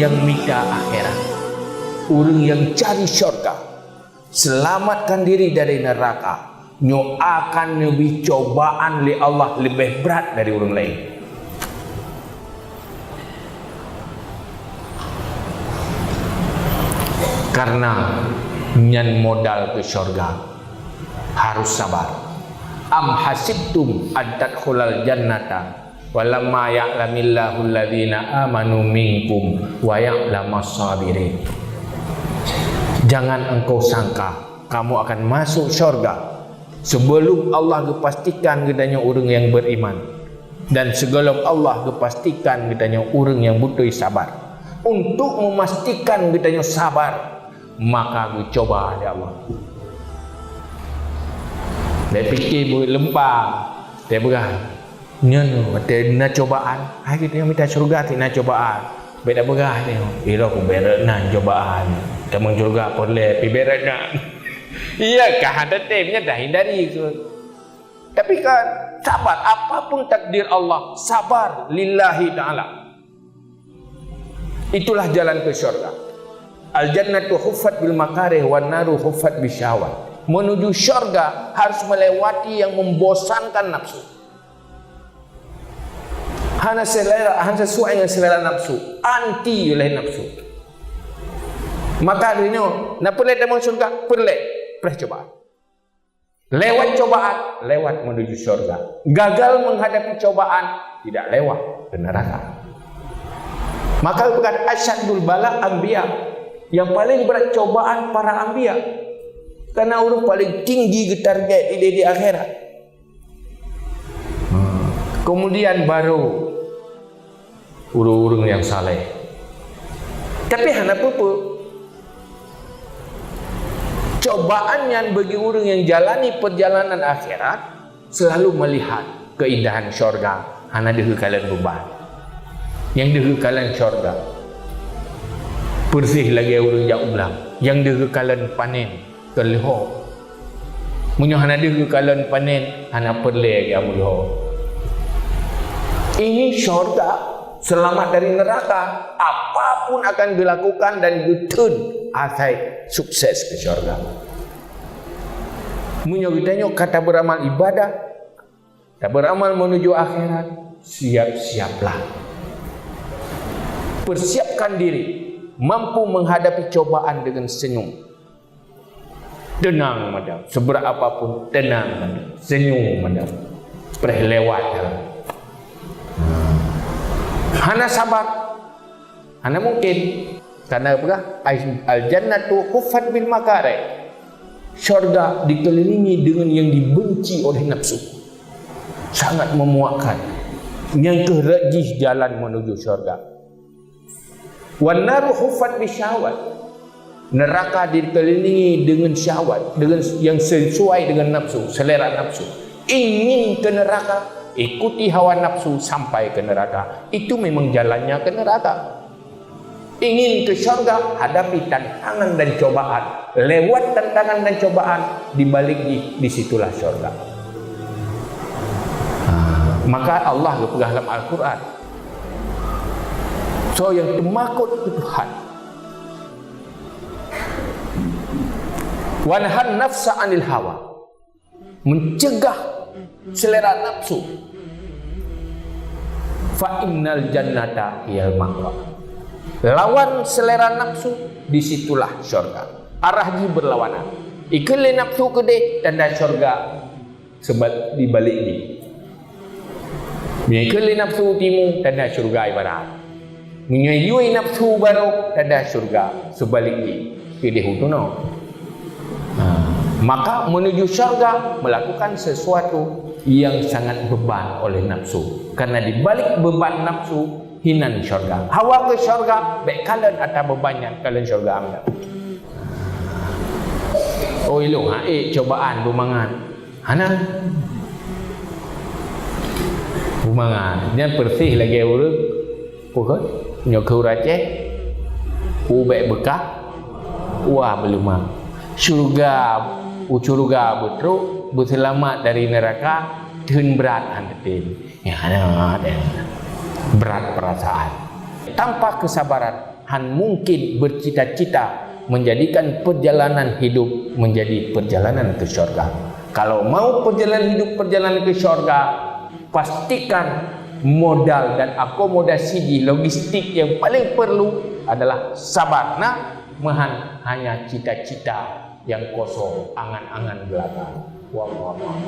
yang minta akhirat, orang yang cari syurga, selamatkan diri dari neraka, nyo akan lebih cobaan li Allah lebih berat dari orang lain. Karena nyan modal ke syurga harus sabar. Am hasibtum an tadkhulal jannata walamma ya'lamillahu alladhina amanu minkum wa ya'lamas sabirin. Jangan engkau sangka kamu akan masuk syurga sebelum Allah kepastikan gedanya orang yang beriman, dan sebelum Allah kepastikan gedanya orang yang butuh sabar. Untuk memastikan gedanya sabar, maka dicoba oleh Allah. Dia fikir boleh lempang, dia berah nyan ada nak cobaan, hari dia minta syurga tidak cobaan. Beda berah dia, ilo aku berat nak cobaan, kamu syurga boleh pi berat nak. Iya kah ada temnya dah hindari ke. Tapi kan sabar, apapun takdir Allah, sabar lillahi ta'ala. Itulah jalan ke syurga. Al-jannatu huffat bil makarih wan naru huffat bisyahwat. Menuju syurga harus melewati yang membosankan nafsu. Hanya selera, hanya sesuai dengan selera nafsu, anti oleh nafsu. Maka ini nak perlu dalam syurga, perlu cobaan. Lewat cobaan, lewat menuju syurga. Gagal menghadapi cobaan, tidak lewat ke neraka. Maka bukan asyadul bala anbiya. Yang paling berat cobaan para anbiya. Karena orang paling tinggi target di akhirat. Kemudian baru orang-orang yang saleh. Tapi hana apa? Cobaan yang bagi orang yang jalani perjalanan akhirat selalu melihat keindahan syurga. Hana dihekalan beban. Yang dihekalan syurga. Bersih lagi orang yang ulang. Yang dihekalan panen. Kelihau. Munyo hana dihekalan panen. Hana perlu lagi amulho. Ini syurga, selamat dari neraka. Apapun akan dilakukan dan ditun asai sukses ke syurga. Munyo ditanya kata beramal ibadah, kata beramal menuju akhirat, siap-siaplah. Persiapkan diri, mampu menghadapi cobaan dengan senyum. Tenang madam, seberat apapun tenang madam, senyum madam, lewat. Hana sabar, hana mungkin. Karena apa? Al-jannatu huffat bil makarih. Syurga dikelilingi dengan yang dibenci oleh nafsu. Sangat memuakkan. Yang kerajih jalan menuju syurga. Wan naru huffat bisyahwat. Neraka dikelilingi dengan syahwat, dengan yang sesuai dengan nafsu, selera nafsu. Ingin ke neraka, ikuti hawa nafsu sampai ke neraka. Itu memang jalannya ke neraka. Ingin ke syurga, hadapi tantangan dan cobaan. Lewat tantangan dan cobaan, dibalik di situlah syurga. Maka Allah berpegang dalam Al-Quran. So yang temakut ke Tuhan. Wanhan nafsa anil hawa. Mencegah selera nafsu. Fa innal jannata hiyal ma'wa. Lawan selera nafsu, disitulah syurga. Arahnya berlawanan. Ikeli nafsu gede dan syurga sebab dibalik ini. Ikeli nafsu timu dan syurga ibarat. Menyuyui nafsu baru dan syurga sebalik ini. Pilih hutuno. Maka menuju syurga melakukan sesuatu yang sangat beban oleh nafsu. Karena di balik beban nafsu hinan syurga. Hawa ke syurga baik kalian atau bebannya kalian syurga ambil. Oh ilung cobaan bumangan. Hana bumangan. Jangan bersih lagi urut. Pokok nyokau raceh. Ubek bekah. Wah belum syurga betruk berselamat dari neraka dan berat hati. Ya ada berat perasaan. Tanpa kesabaran han mungkin bercita-cita menjadikan perjalanan hidup menjadi perjalanan ke syurga. Kalau mau perjalanan hidup perjalanan ke syurga, pastikan modal dan akomodasi di logistik yang paling perlu adalah sabar. Nah, mahan hanya cita-cita yang kosong, angan-angan belaka. Wallahu a'lam.